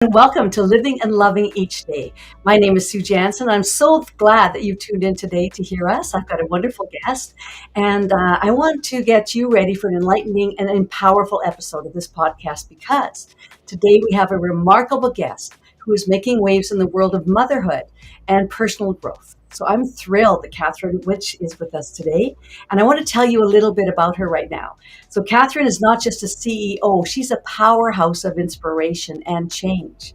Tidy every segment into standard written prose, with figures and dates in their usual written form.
And welcome to Living and Loving Each Day. My name is Sue Jansen. I'm so glad that you've tuned in today to hear us. I've got a wonderful guest, and I want to get you ready for an enlightening and powerful episode of this podcast because today we have a remarkable guest who is making waves in the world of motherhood and personal growth. So I'm thrilled that Katherine Wintsch is with us today, and I want to tell you a little bit about her right now. So Katherine is not just a CEO, she's a powerhouse of inspiration and change.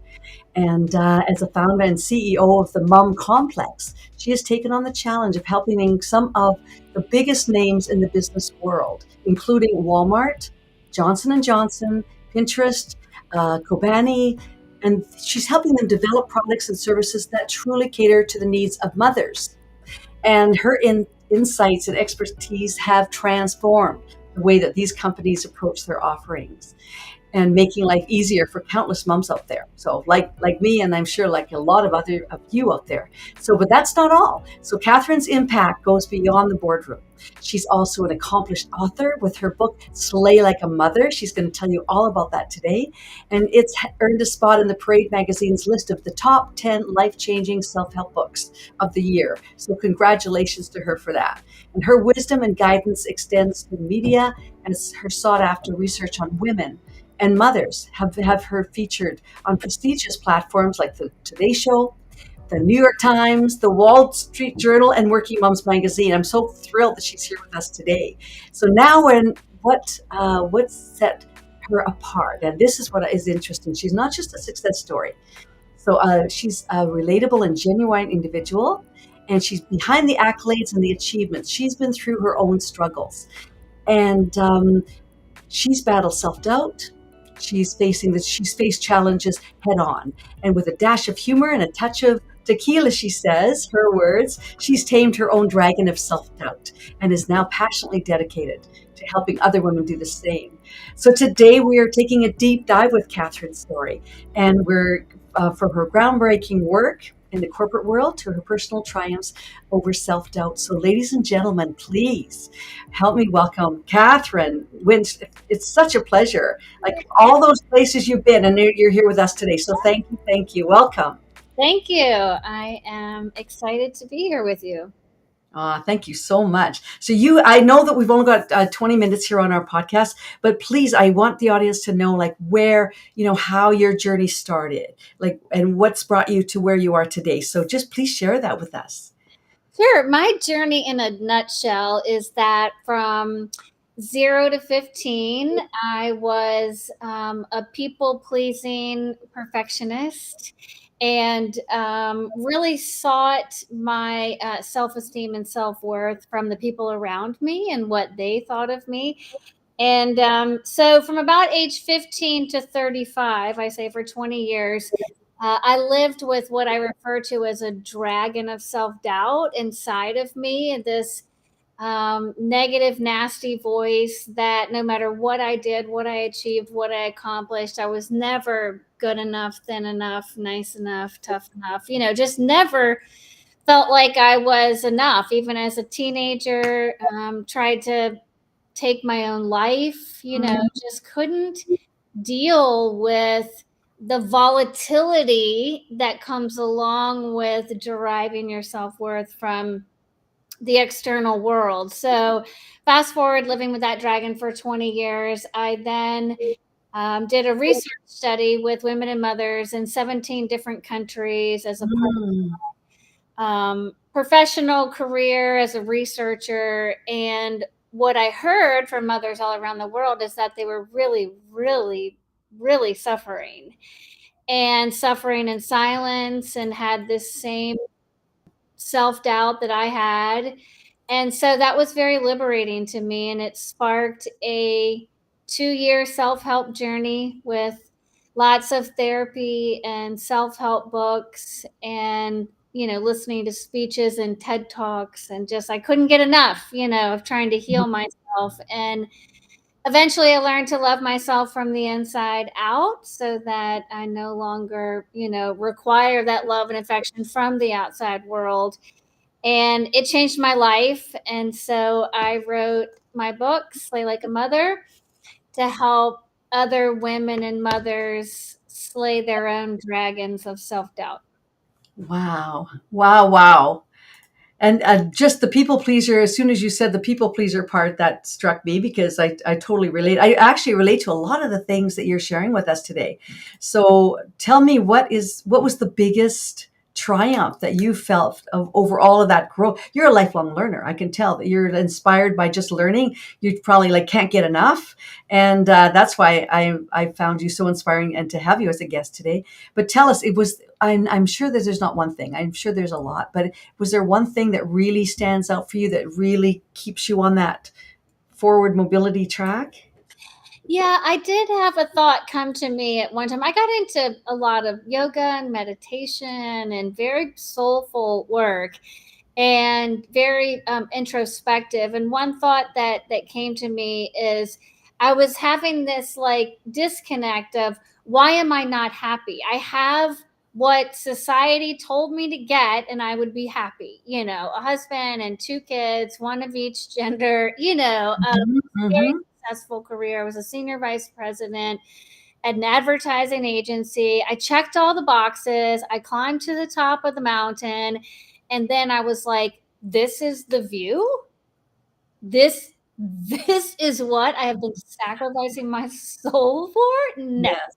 And as a founder and CEO of the Mom Complex, she has taken on the challenge of helping some of the biggest names in the business world, including Walmart, Johnson & Johnson, Pinterest, Kobani, and she's helping them develop products and services that truly cater to the needs of mothers. And her insights and expertise have transformed the way that these companies approach their offerings and making life easier for countless moms out there. So like me, and I'm sure like a lot of other of you out there. So, but that's not all. So Katherine's impact goes beyond the boardroom. She's also an accomplished author with her book, Slay Like a Mother. She's going to tell you all about that today. And it's earned a spot in the Parade magazine's list of the top 10 life-changing self-help books of the year. So congratulations to her for that. And her wisdom and guidance extends to media as her sought-after research on women and mothers have her featured on prestigious platforms like the Today Show, the New York Times, the Wall Street Journal, and Working Moms Magazine. I'm so thrilled that she's here with us today. So now, what set her apart? And this is what is interesting. She's not just a success story. So she's a relatable and genuine individual, and she's behind the accolades and the achievements. She's been through her own struggles, and she's battled self-doubt. She's faced challenges head on. And with a dash of humor and a touch of tequila, she says, her words, she's tamed her own dragon of self-doubt and is now passionately dedicated to helping other women do the same. So today we are taking a deep dive with Katherine's story, and we're from her groundbreaking work in the corporate world to her personal triumphs over self-doubt. So ladies and gentlemen, please help me welcome Katherine Wintsch. It's such a pleasure. Like all those places you've been, and you're here with us today. So thank you, thank you. Welcome. Thank you. I am excited to be here with you. Thank you so much. So I know that we've only got 20 minutes here on our podcast, but please, I want the audience to know like where, how your journey started, like, and what's brought you to where you are today. So just please share that with us. Sure. My journey in a nutshell is that from 0 to 15, I was a people pleasing perfectionist and really sought my self esteem and self worth from the people around me and what they thought of me. And so from about age 15 to 35, I say for 20 years, I lived with what I refer to as a dragon of self doubt inside of me, and this negative, nasty voice that no matter what I did, what I achieved, what I accomplished, I was never good enough, thin enough, nice enough, tough enough, just never felt like I was enough. Even as a teenager, tried to take my own life, just couldn't deal with the volatility that comes along with deriving your self-worth from the external world. So fast forward living with that dragon for 20 years, I then did a research study with women and mothers in 17 different countries as a professional career as a researcher. And what I heard from mothers all around the world is that they were really, really, really suffering in silence and had this same self doubt that I had. And so that was very liberating to me. And it sparked a 2-year self help journey with lots of therapy and self help books and, listening to speeches and TED Talks. And just, I couldn't get enough, of trying to heal myself. And eventually I learned to love myself from the inside out so that I no longer, require that love and affection from the outside world. And it changed my life. And so I wrote my book, Slay Like a Mother, to help other women and mothers slay their own dragons of self-doubt. Wow. Wow. Wow. And just the people pleaser, as soon as you said the people pleaser part, that struck me because I totally relate. I actually relate to a lot of the things that you're sharing with us today. So tell me, what was the biggest triumph that you felt over all of that growth? You're a lifelong learner. I can tell that you're inspired by just learning. You probably like can't get enough. And that's why I found you so inspiring and to have you as a guest today. But tell us, I'm sure that there's not one thing. I'm sure there's a lot, but was there one thing that really stands out for you that really keeps you on that forward mobility track? Yeah, I did have a thought come to me at one time. I got into a lot of yoga and meditation and very soulful work and very introspective. And one thought that came to me is I was having this like disconnect of why am I not happy? I have what society told me to get and I would be happy, a husband and two kids, one of each gender, Hmm. very Hmm. successful career. I was a senior vice president at an advertising agency. I checked all the boxes. I climbed to the top of the mountain. And then I was like, this is the view. This is what I have been sacrificing my soul for? No. Yes.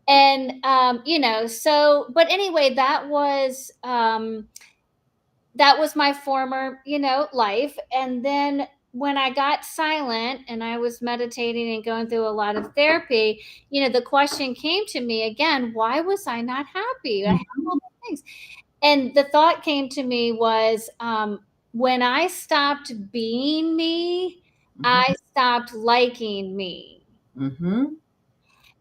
And so but anyway, that was my former, life. And then when I got silent and I was meditating and going through a lot of therapy, the question came to me again, why was I not happy? I have all Hmm. the things. And the thought came to me was when I stopped being me, I Hmm. stopped liking me. Hmm.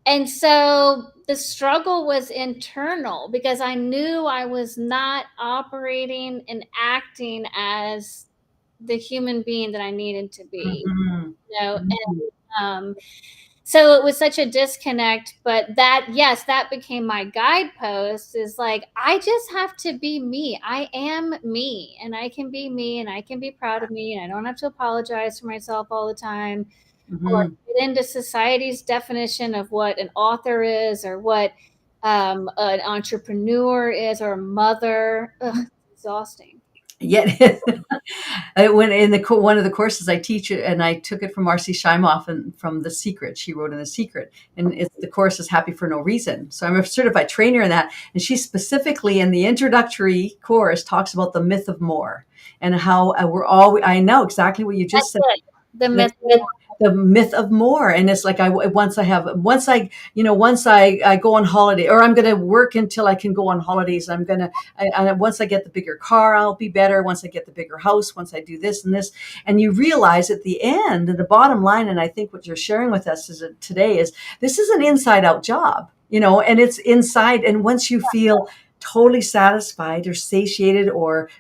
And so the struggle was internal because I knew I was not operating and acting as the human being that I needed to be, Hmm. and so it was such a disconnect. But that, yes, that became my guidepost is like, I just have to be me. I am me, and I can be me, and I can be proud of me, and I don't have to apologize for myself all the time or Hmm. fit into society's definition of what an author is or what an entrepreneur is or a mother. Ugh, it's exhausting. Yet, I went in one of the courses I teach, and I took it from Marcy Shimoff and from The Secret. She wrote in The Secret, and the course is Happy for No Reason. So I'm a certified trainer in that, and she specifically in the introductory course talks about the myth of more and how we're all. I know exactly what you just That's said. it. The That's myth. the myth of more. And it's like once I go on holiday, or I'm going to work until I can go on holidays. Once I get the bigger car, I'll be better. Once I get the bigger house, once I do this and this, and you realize at the end, the bottom line, and I think what you're sharing with us today is this is an inside out job, and it's inside. And once you feel totally satisfied or satiated or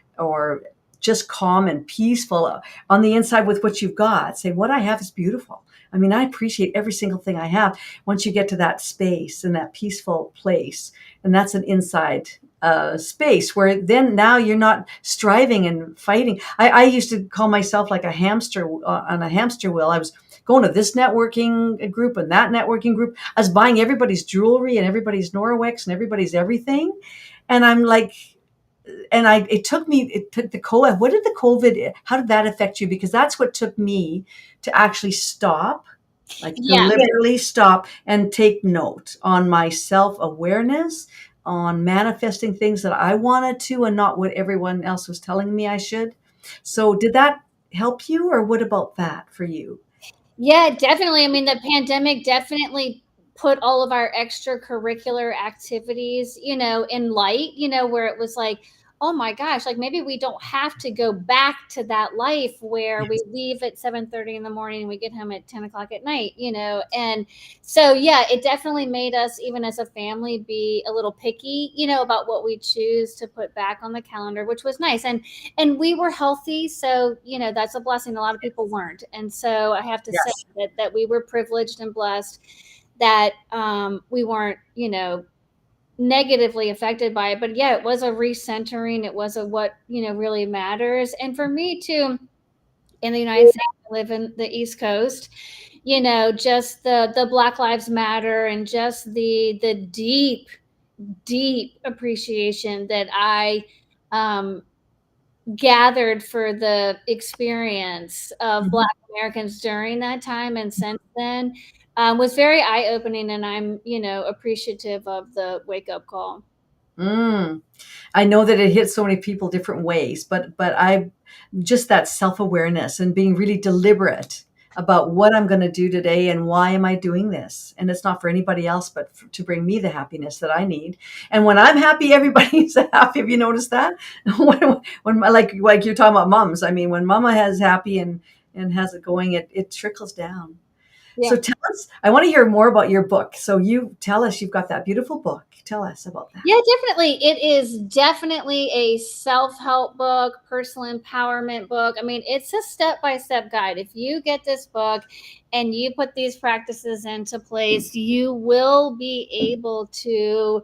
just calm and peaceful on the inside with what you've got, say, what I have is beautiful. I mean, I appreciate every single thing I have. Once you get to that space and that peaceful place, and that's an inside space where then now you're not striving and fighting. I used to call myself like a hamster on a hamster wheel. I was going to this networking group and that networking group. I was buying everybody's jewelry and everybody's Norwex and everybody's everything. And I'm like, and it took the COVID. What did the COVID, how did that affect you? Because that's what took me to actually stop, like Yeah. deliberately stop and take note on my self awareness, on manifesting things that I wanted to and not what everyone else was telling me I should. So, did that help you, or what about that for you? Yeah, definitely. I mean, the pandemic definitely put all of our extracurricular activities, in light, where it was like, oh my gosh, like maybe we don't have to go back to that life where we Yes. leave at 7:30 in the morning and we get home at 10 o'clock at night, And so, yeah, it definitely made us, even as a family, be a little picky, about what we choose to put back on the calendar, which was nice. And we were healthy, so that's a blessing. A lot of people weren't, and so I have to say Yes. that we were privileged and blessed that we weren't negatively affected by it. But yeah, it was a recentering. It was a what really matters. And for me too, in the United States, I live in the East Coast. just the Black Lives Matter, and just the deep appreciation that I um, gathered for the experience of Mhm. Black Americans during that time and since then, was very eye opening, and I'm appreciative of the wake up call. Mm. I know that it hits so many people different ways, but I just that self-awareness and being really deliberate about what I'm going to do today and why am I doing this? And it's not for anybody else, but to bring me the happiness that I need. And when I'm happy, everybody's happy. Have you noticed that? when like you're talking about moms, I mean, when mama has happy and has it going, it trickles down. So Yeah. tell us, I want to hear more about your book. So you tell us you've got that beautiful book. Tell us about that. Yeah, definitely. It is definitely a self help book, personal empowerment book. I mean, it's a step by step guide. If you get this book and you put these practices into place, you will be able to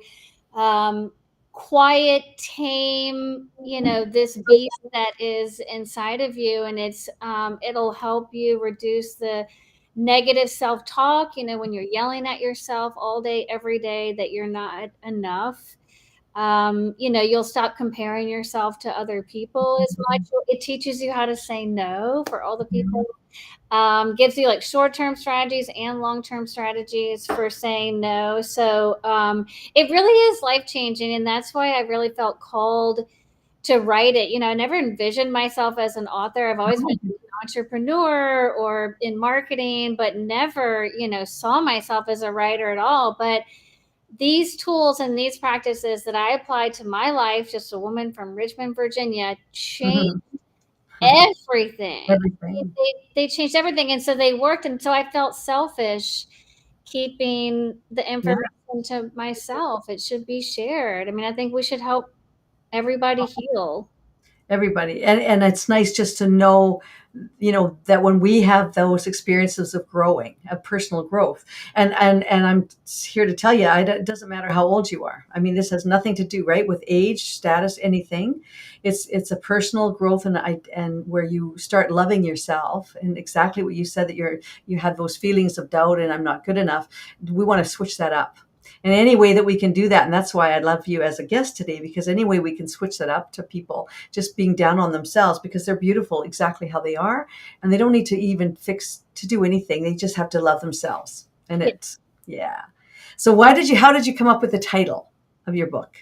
um, quiet, tame, this beast that is inside of you, and it'll help you reduce the negative self-talk. When you're yelling at yourself all day, every day that you're not enough. You'll stop comparing yourself to other people as much. It teaches you how to say no for all the people, Mhm. gives you like short-term strategies and long-term strategies for saying no. So it really is life-changing, and that's why I really felt called to write it. I never envisioned myself as an author. I've always been an entrepreneur or in marketing, but never saw myself as a writer at all. But these tools and these practices that I applied to my life, just a woman from Richmond, Virginia, changed everything. Everything. They changed everything, and so they worked, and so I felt selfish keeping the Yeah. information to myself. It should be shared. I mean, I think we should help everybody heal. Everybody. And it's nice just to know, that when we have those experiences of growing, of personal growth, and I'm here to tell you, it doesn't matter how old you are. I mean, this has nothing to do, right, with age, status, anything. It's a personal growth, and where you start loving yourself, and exactly what you said, that you had those feelings of doubt and I'm not good enough. We want to switch that up. And any way that we can do that, and that's why I love you as a guest today, because any way we can switch that up to people just being down on themselves, because they're beautiful exactly how they are, and they don't need to even fix to do anything. They just have to love themselves. And Yeah. it's, yeah. So how did you come up with the title of your book?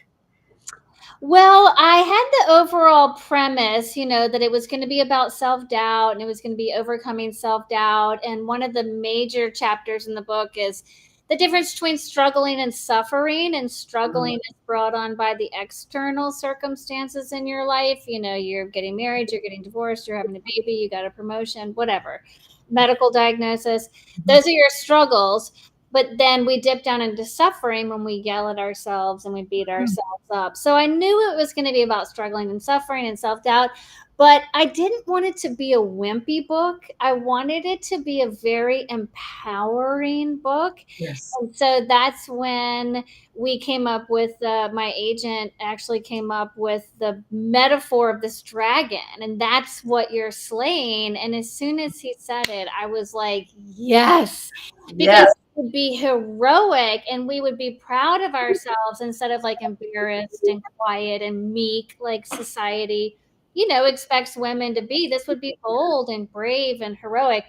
Well, I had the overall premise, that it was going to be about self doubt, and it was going to be overcoming self doubt. And one of the major chapters in the book is the difference between struggling and suffering. And Mm. struggling is brought on by the external circumstances in your life. You're getting married, you're getting divorced, you're having a baby, you got a promotion, whatever, medical diagnosis. Mhm. Those are your struggles. But then we dip down into suffering when we yell at ourselves and we beat ourselves up. So I knew it was going to be about struggling and suffering and self doubt, but I didn't want it to be a wimpy book. I wanted it to be a very empowering book. Yes. And so that's when we came up with, my agent actually came up with the metaphor of this dragon, and that's what you're slaying. And as soon as he said it, I was like, yes, because Yes. it would be heroic and we would be proud of ourselves instead of like embarrassed and quiet and meek like society expects women to be. This would be bold and brave and heroic.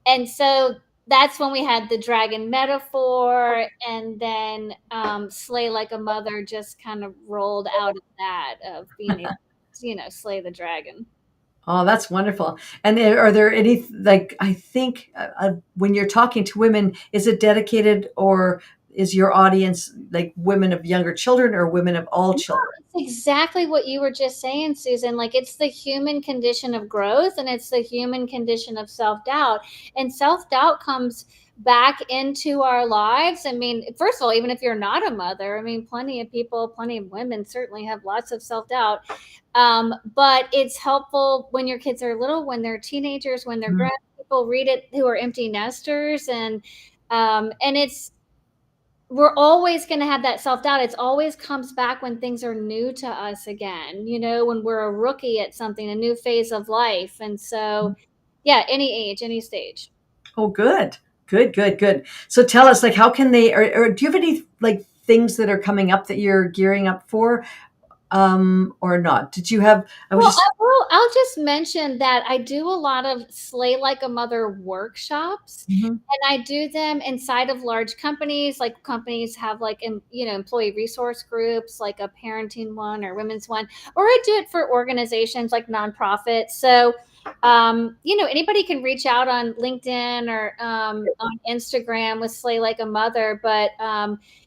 And so that's when we had the dragon metaphor, and then slay like a mother just kind of rolled out of that, of being able to slay the dragon. Oh, that's wonderful. And are there any, like, I think when you're talking to women, is it dedicated, or is your audience like women of younger children or women of all children? It's exactly what you were just saying, Susan. Like, it's the human condition of growth, and it's the human condition of self doubt. And self doubt comes back into our lives. I mean, first of all, even if you're not a mother, I mean, plenty of people, plenty of women certainly have lots of self doubt. But it's helpful when your kids are little, when they're teenagers, when they're grown. People read it who are empty nesters, and we're always going to have that self doubt. It's always comes back when things are new to us again, when we're a rookie at something, a new phase of life. And so, yeah, any age, any stage. Oh, good. Good, good, good. So tell us, like, how can they, or do you have any like things that are coming up that you're gearing up for, or not? Did you have? I was Well, just. I'll just mention that I do a lot of Slay Like a Mother workshops, Mhm. and I do them inside of large companies. Like companies have like employee resource groups, like a parenting one or women's one, or I do it for organizations like nonprofits. So anybody can reach out on LinkedIn or on Instagram with Slay Like a Mother. But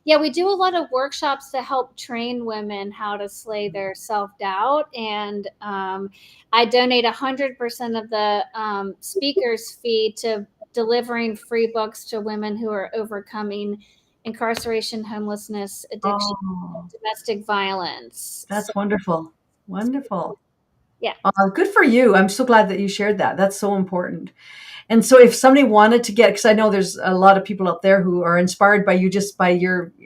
yeah, we do a lot of workshops to help train women how to slay their self doubt. And I donate 100% of the speaker's fee to delivering free books to women who are overcoming incarceration, homelessness, addiction, Oh, domestic violence. So, that's wonderful. Wonderful. yeah. Good for you. I'm so glad that you shared that. That's so important. And so if somebody wanted to get, because I know there's a lot of people out there who are inspired by you just by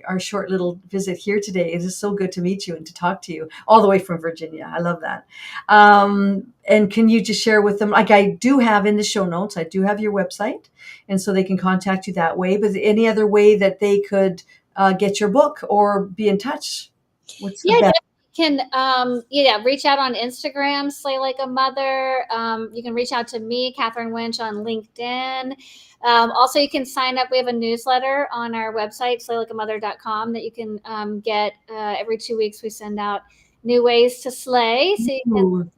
our short little visit here today. It is so good to meet you and to talk to you all the way from Virginia. I love that. And can you just share with them, like I do have in the show notes, I do have your website, and so they can contact you that way. But any other way that they could get your book or be in touch? What's the Yeah, best? can reach out on Instagram, Slay Like a Mother. You can reach out to me, Katherine Wintsch, on LinkedIn. Also, you can sign up. We have a newsletter on our website, slaylikeamother.com, that you can get every 2 weeks. We send out new ways to slay, so you can Ooh,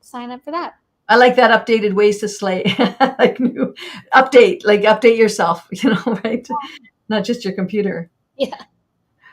sign up for that. I like that updated ways to slay. Like new update, like update yourself, right? Not just your computer. Yeah.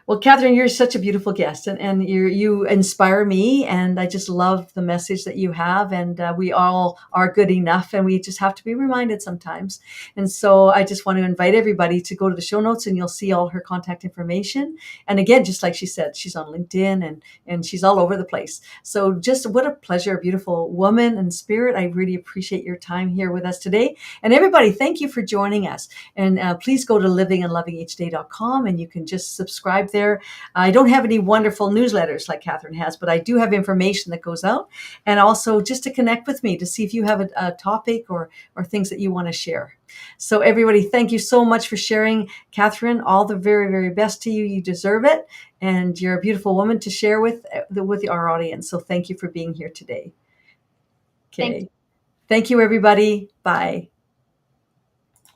Well, Catherine, you're such a beautiful guest, and you inspire me, and I just love the message that you have. And we all are good enough, and we just have to be reminded sometimes. And so, I just want to invite everybody to go to the show notes, and you'll see all her contact information. And again, just like she said, she's on LinkedIn, and she's all over the place. So, just what a pleasure, a beautiful woman and spirit. I really appreciate your time here with us today. And everybody, thank you for joining us. And please go to livingandlovingeachday.com, and you can just subscribe there. I don't have any wonderful newsletters like Catherine has, but I do have information that goes out, and also just to connect with me to see if you have a topic or things that you want to share. So everybody, thank you so much for sharing. Catherine, all the very, very best to you. You deserve it. And you're a beautiful woman to share with our audience. So thank you for being here today. Thank you. Okay. Thank you, everybody. Bye.